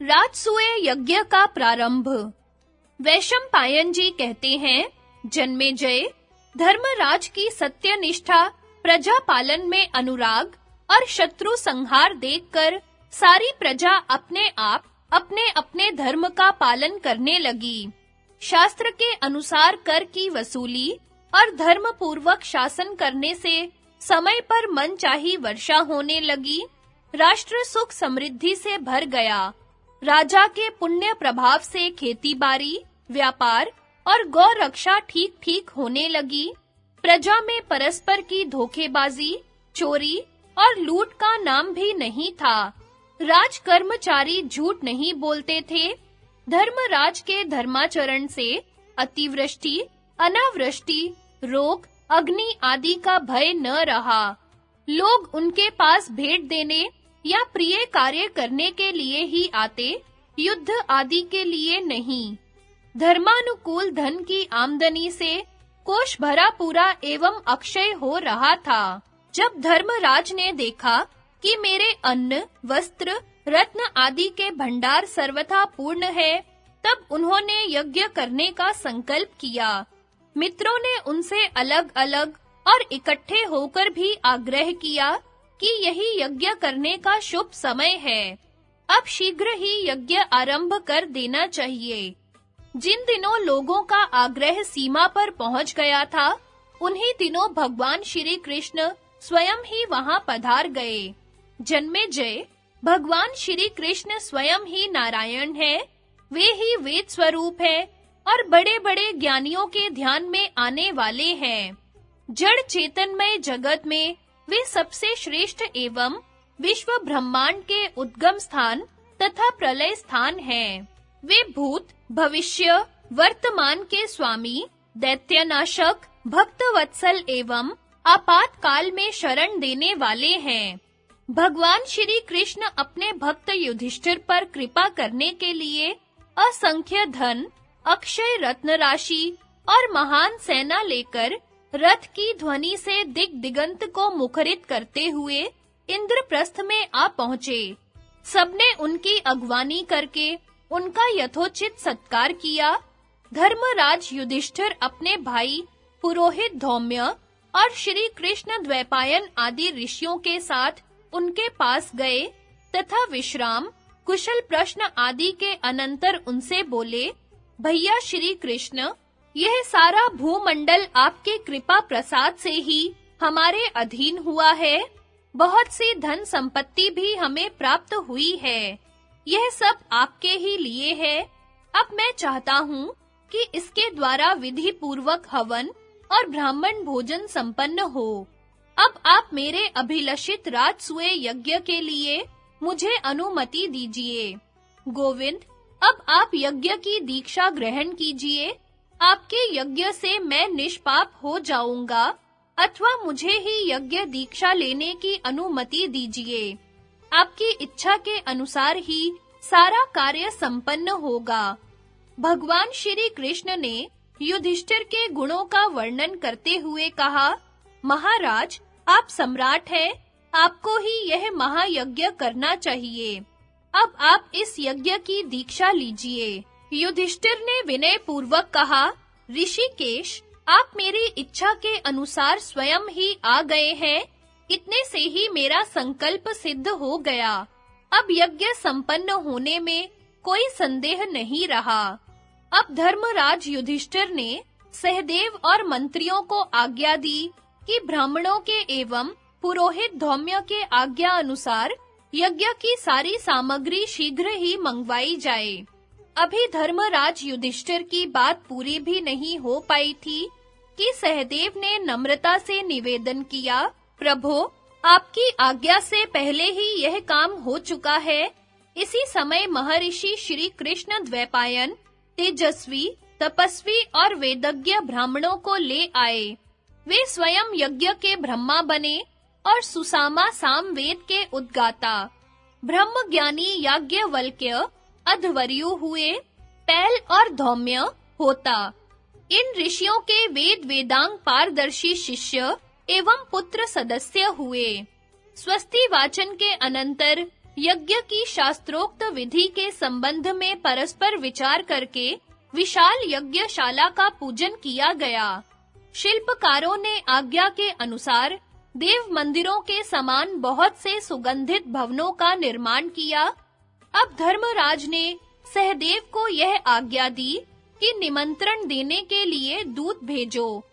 राजसूय यज्ञ का प्रारंभ। वैशंपायन जी कहते हैं, जन्मेजय, धर्मराज की सत्यनिष्ठा, प्रजा पालन में अनुराग और शत्रु संहार देखकर सारी प्रजा अपने आप अपने धर्म का पालन करने लगी। शास्त्र के अनुसार कर की वसूली और धर्म पूर्वक शासन करने से समय पर मनचाही वर्षा होने लगी। राष्ट्र सुख समृद्धि से भर गया। राजा के पुण्य प्रभाव से खेती-बाड़ी, व्यापार और गौ रक्षा ठीक-ठीक होने लगी। प्रजा में परस्पर की धोखेबाजी, चोरी और लूट का नाम भी नहीं था। राज कर्मचारी झूठ नहीं बोलते थे। धर्मराज के धर्माचरण से अतिवृष्टि, अनावृष्टि, रोग, अग्नि आदि का भय न रहा। लोग उनके पास भेंट देने या प्रिय कार्य करने के लिए ही आते, युद्ध आदि के लिए नहीं। धर्मानुकूल धन की आमदनी से कोष भरा पूरा एवं अक्षय हो रहा था। जब धर्मराज ने देखा कि मेरे अन्न, वस्त्र, रत्न आदि के भंडार सर्वथा पूर्ण है, तब उन्होंने यज्ञ करने का संकल्प किया। मित्रों ने उनसे अलग-अलग और इकट्ठे होकर भी आग्रह किया कि यही यज्ञ करने का शुभ समय है। अब शीघ्र ही यज्ञ आरंभ कर देना चाहिए। जिन दिनों लोगों का आग्रह सीमा पर पहुंच गया था, उन्हीं दिनों भगवान श्री कृष्ण स्वयं ही वहां पधार गए। जन्मेजय, भगवान श्री कृष्ण स्वयं ही नारायण है। वे ही वेद स्वरूप है और बड़े-बड़े ज्ञानियों के ध्यान में आने वाले हैं। जड़ चेतनमय जगत में वे सबसे श्रेष्ठ एवं विश्व ब्रह्मांड के उद्गम स्थान तथा प्रलय स्थान हैं। वे भूत, भविष्य, वर्तमान के स्वामी, दैत्यनाशक, भक्तवत्सल एवं आपातकाल में शरण देने वाले हैं। भगवान श्री कृष्ण अपने भक्त युधिष्ठिर पर कृपा करने के लिए असंख्य धन, अक्षय रत्न राशि और महान सेना लेकर रथ की ध्वनि से दिगंत को मुखरित करते हुए इंद्रप्रस्थ में आ पहुँचे। सबने उनकी अगवानी करके उनका यथोचित सत्कार किया। धर्मराज युधिष्ठिर अपने भाई पुरोहित धौम्य और श्री कृष्ण द्वैपायन आदि ऋषियों के साथ उनके पास गए तथा विश्राम, कुशल प्रश्न आदि के अनंतर उनसे बोले, भैया श्री कृष्ण, यह सारा भूमंडल आपके कृपा प्रसाद से ही हमारे अधीन हुआ है। बहुत सी धन संपत्ति भी हमें प्राप्त हुई है। यह सब आपके ही लिए है। अब मैं चाहता हूँ कि इसके द्वारा विधि पूर्वक हवन और ब्राह्मण भोजन संपन्न हो। अब आप मेरे अभिलषित राजसूय यज्ञ के लिए मुझे अनुमति दीजिए। गोविंद, अब आप यज्ञ की दीक्षा ग्रहण कीजिए। आपके यज्ञ से मैं निष्पाप हो जाऊंगा, अथवा मुझे ही यज्ञ दीक्षा लेने की अनुमति दीजिए। आपकी इच्छा के अनुसार ही सारा कार्य संपन्न होगा। भगवान श्री कृष्ण ने युधिष्ठिर के गुणों का वर्णन करते हुए कहा, महाराज, आप सम्राट हैं, आपको ही यह महायज्ञ करना चाहिए। अब आप इस यज्ञ की दीक्षा लीजिए। युधिष्ठिर ने विनय पूर्वक कहा, ऋषिकेश, आप मेरी इच्छा के अनुसार स्वयं ही आ गए हैं। इतने से ही मेरा संकल्प सिद्ध हो गया। अब यज्ञ संपन्न होने में कोई संदेह नहीं रहा। अब धर्मराज युधिष्ठिर ने सहदेव और मंत्रियों को आज्ञा दी कि ब्राह्मणों के एवं पुरोहित धौम्य के आज्ञा अनुसार यज्ञ की सारी सामग्री शीघ्र ही मंगवाई जाए। अभी धर्मराज युधिष्ठिर की बात पूरी भी नहीं हो पाई थी कि सहदेव ने नम्रता से निवेदन किया, प्रभो, आपकी आज्ञा से पहले ही यह काम हो चुका है। इसी समय महर्षि श्री कृष्ण द्वैपायन तेजस्वी, तपस्वी और वेदज्ञ ब्राह्मणों को ले आए। वे स्वयं यज्ञ के ब्रह्मा बने और सुसामा सामवेद के उद्गाता। ब्रह्मज्ञानी याज्ञवल्क्य अध्वर्यु हुए, पैल और धौम्य होता। इन ऋषियों के वेद वेदांग पारदर्शी शिष्य एवं पुत्र सदस्य हुए। स्वस्ति वाचन के अनंतर यज्ञ की शास्त्रोक्त विधि के संबंध में परस्पर विचार करके विशाल यज्ञशाला का पूजन किया गया। शिल्पकारों ने आज्ञा के अनुसार देव मंदिरों के समान बहुत से सुगंधित भवनों का निर्माण किया। अब धर्मराज ने सहदेव को यह आज्ञा दी कि निमंत्रण देने के लिए दूत भेजो।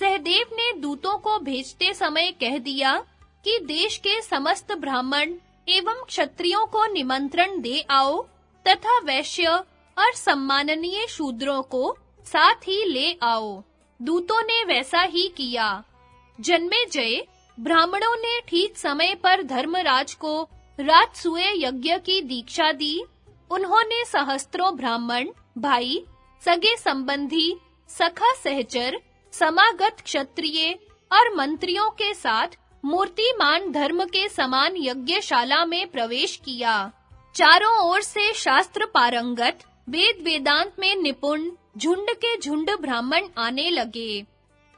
सहदेव ने दूतों को भेजते समय कह दिया कि देश के समस्त ब्राह्मण एवं क्षत्रियों को निमंत्रण दे आओ तथा वैश्य और सम्माननीय शूद्रों को साथ ही ले आओ। दूतों ने वैसा ही किया। जन्मेजय ब्राह्मणों ने ठीक समय पर धर्मराज को राजसूय यज्ञ की दीक्षा दी। उन्होंने सहस्त्रों ब्राह्मण, भाई, सगे संबंधी, सखा सहचर, समागत क्षत्रिय और मंत्रियों के साथ मूर्तिमान धर्म के समान यज्ञशाला में प्रवेश किया। चारों ओर से शास्त्र पारंगत, वेद वेदांत में निपुण झुंड के झुंड ब्राह्मण आने लगे।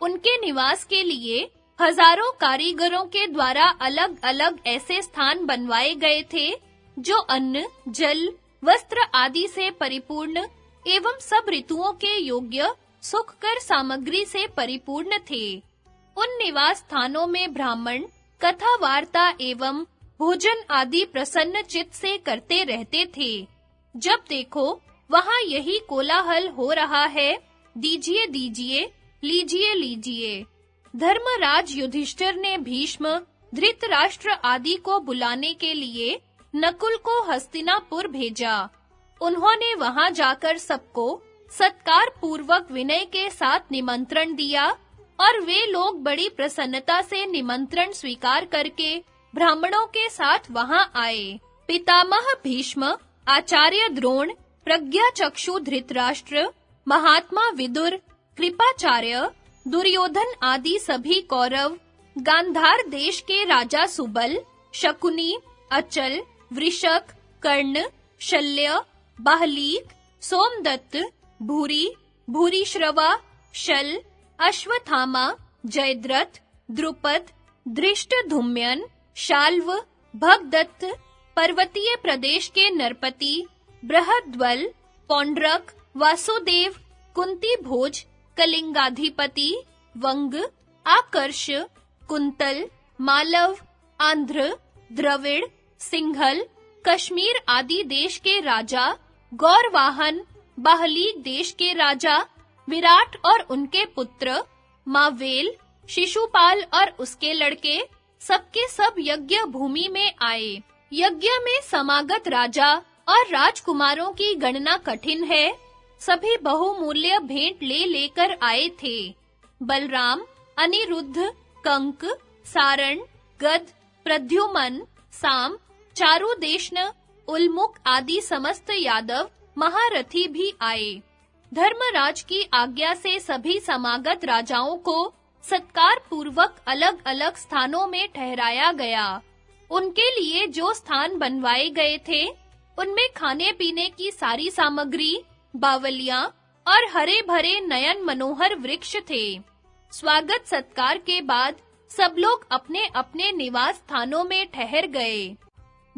उनके निवास के लिए हजारों कारीगरों के द्वारा अलग-अलग ऐसे स्थान बनवाए गए थे जो अन्न, जल, वस्त्र आदि से परिपूर्ण एवं सब ऋतुओं के योग्य सुखकर सामग्री से परिपूर्ण थे। उन निवास स्थानों में ब्राह्मण कथा वार्ता एवं भोजन आदि प्रसन्न चित्त से करते रहते थे। जब देखो वहां यही कोलाहल हो रहा है, दीजिए दीजिए, लीजिए लीजिए। धर्मराज युधिष्ठिर ने भीष्म, धृतराष्ट्र आदि को बुलाने के लिए नकुल को हस्तिनापुर भेजा। उन्होंने वहां जाकर सबको सत्कार पूर्वक विनय के साथ निमंत्रण दिया और वे लोग बड़ी प्रसन्नता से निमंत्रण स्वीकार करके ब्राह्मणों के साथ वहां आए। पितामह भीष्म, आचार्य द्रोण, प्रज्ञाचक्षु धृतराष्ट्र, महात्मा विदुर, कृपाचार्य, दुर्योधन आदि सभी कौरव, गांधार देश के राजा सुबल, शकुनी, अचल, वृषक, कर्ण, शल्य, बाहलीक, सोमदत्त, भूरी, भूरिश्रवा, शल, अश्वत्थामा, जयद्रथ, द्रुपद, धृष्टद्युम्न, शाल्व, भगदत्त, पर्वतीय प्रदेश के नरपति, बृहद्वल, पौंड्रक, वासुदेव, कुंती भोज, कलिंगाधिपति, वंग, आकर्ष, कुंतल, मालव, आंध्र, द्रविड़, सिंहल, कश्मीर आदि देश के राजा, गौरवाहन, बाहलीक देश के राजा, विराट और उनके पुत्र, मावेल, शिशुपाल और उसके लड़के, सबके सब यज्ञ भूमि में आए। यज्ञ में समागत राजा और राजकुमारों की गणना कठिन है। सभी बहुमूल्य भेंट ले लेकर आए थे। बलराम, अनिरुद्ध, कंक, सारण, गद, प्रद्युमन, साम, चारुदेशन, उल्मुक आदि समस्त यादव महारथी भी आए। धर्मराज की आज्ञा से सभी समागत राजाओं को सत्कार पूर्वक अलग-अलग स्थानों में ठहराया गया। उनके लिए जो स्थान बनवाए गए थे, उनमें खाने-पीने की सारी सामग्री, बावलियां और हरे-भरे नयन मनोहर वृक्ष थे। स्वागत सत्कार के बाद सब लोग अपने-अपने निवास स्थानों में ठहर गए।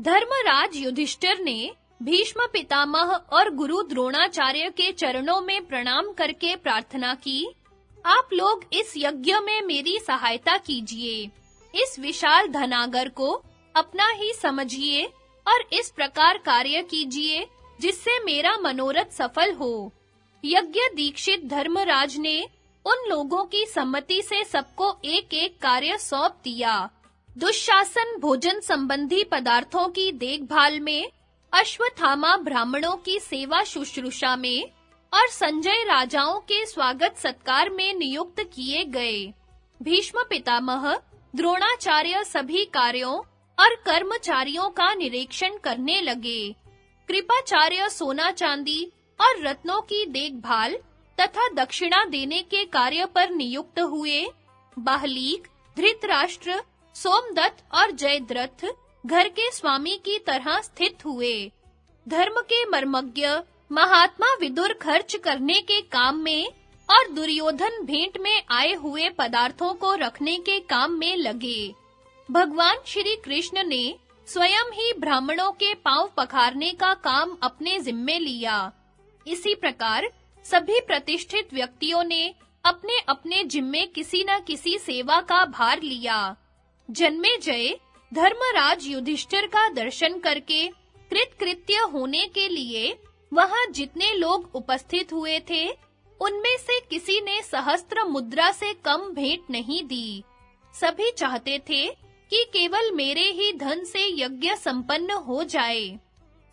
धर्मराज युधिष्ठिर ने भीष्म पितामह और गुरु द्रोणाचार्य के चरणों में प्रणाम करके प्रार्थना की, आप लोग इस यज्ञ में मेरी सहायता कीजिए। इस विशाल धनागर को अपना ही समझिए और इस प्रकार कार्य कीजिए जिससे मेरा मनोरथ सफल हो। यज्ञ दीक्षित धर्मराज ने उन लोगों की सम्मति से सबको एक-एक कार्य सौंप दिया। दुशासन भोजन संबंधी पदार्थों की देखभाल में, अश्वत्थामा ब्राह्मणों की सेवा शुश्रूषा में और संजय राजाओं के स्वागत सत्कार में नियुक्त किए गए। भीष्म पितामह, द्रोणाचार्य सभी कार्यों और कर्मचारियों का निरीक्षण करने लगे। कृपाचार्य सोना चांदी और रत्नों की देखभाल तथा दक्षिणा देने के कार्य पर नियुक्त हुए। बाहलीक, धृतराष्ट्र, सोमदत्त और जयद्रथ घर के स्वामी की तरह स्थित हुए। धर्म के मर्मज्ञ महात्मा विदुर खर्च करने के काम में और दुर्योधन भेंट में आए हुए पदार्थों को रखने के काम में लगे। भगवान श्री कृष्ण ने स्वयं ही ब्राह्मणों के पांव पखारने का काम अपने जिम्मे लिया। इसी प्रकार सभी प्रतिष्ठित व्यक्तियों ने अपने-अपने जिम्मे किसी न किसी सेवा का भार लिया। जन्मेजय धर्मराज युधिष्ठिर का दर्शन करके कृतकृत्य होने के लिए वहां जितने लोग उपस्थित हुए थे, उनमें से किसी ने सहस्त्र मुद्रा से कम भेंट नहीं दी। सभी चाहते थे कि केवल मेरे ही धन से यज्ञ संपन्न हो जाए।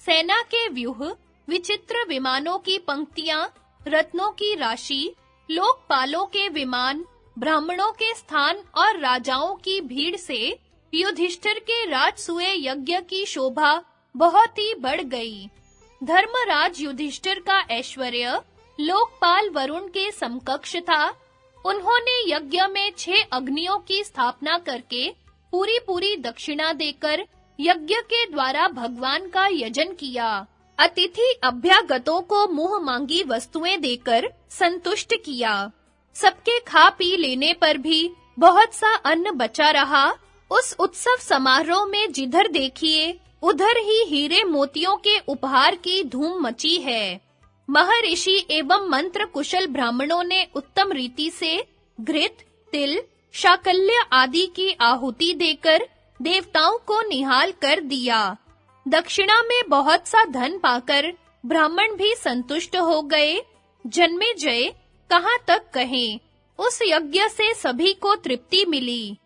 सेना के व्यूह, विचित्र विमानों की पंक्तियां, रत्नों की राशि, लोकपालों के विमान, ब्राह्मणों के स्थान और राजाओं की भीड़ से युधिष्ठिर के राजसूय यज्ञ की शोभा बहुत ही बढ़ गई। धर्मराज युधिष्ठिर का ऐश्वर्य लोकपाल वरुण के समकक्ष था। उन्होंने यज्ञ में 6 अग्नियों की स्थापना करके पूरी दक्षिणा देकर यज्ञ के द्वारा भगवान का यजन किया। अतिथि अभ्यागतों को मुंह मांगी वस्तुएं देकर संतुष्ट किया। सबके खा पी लेने पर भी बहुत सा अन्न बचा रहा। उस उत्सव समारोह में जिधर देखिए उधर ही हीरे मोतियों के उपहार की धूम मची है। महर्षि एवं मंत्र कुशल ब्राह्मणों ने उत्तम रीति से घृत, तिल, शाकल्य आदि की आहुति देकर देवताओं को निहाल कर दिया। दक्षिणा में बहुत सा धन पाकर ब्राह्मण भी संतुष्ट हो गए। जन्मेजय कहाँ तक कहें, उस यज्ञ से सभी को तृप्ति मिली।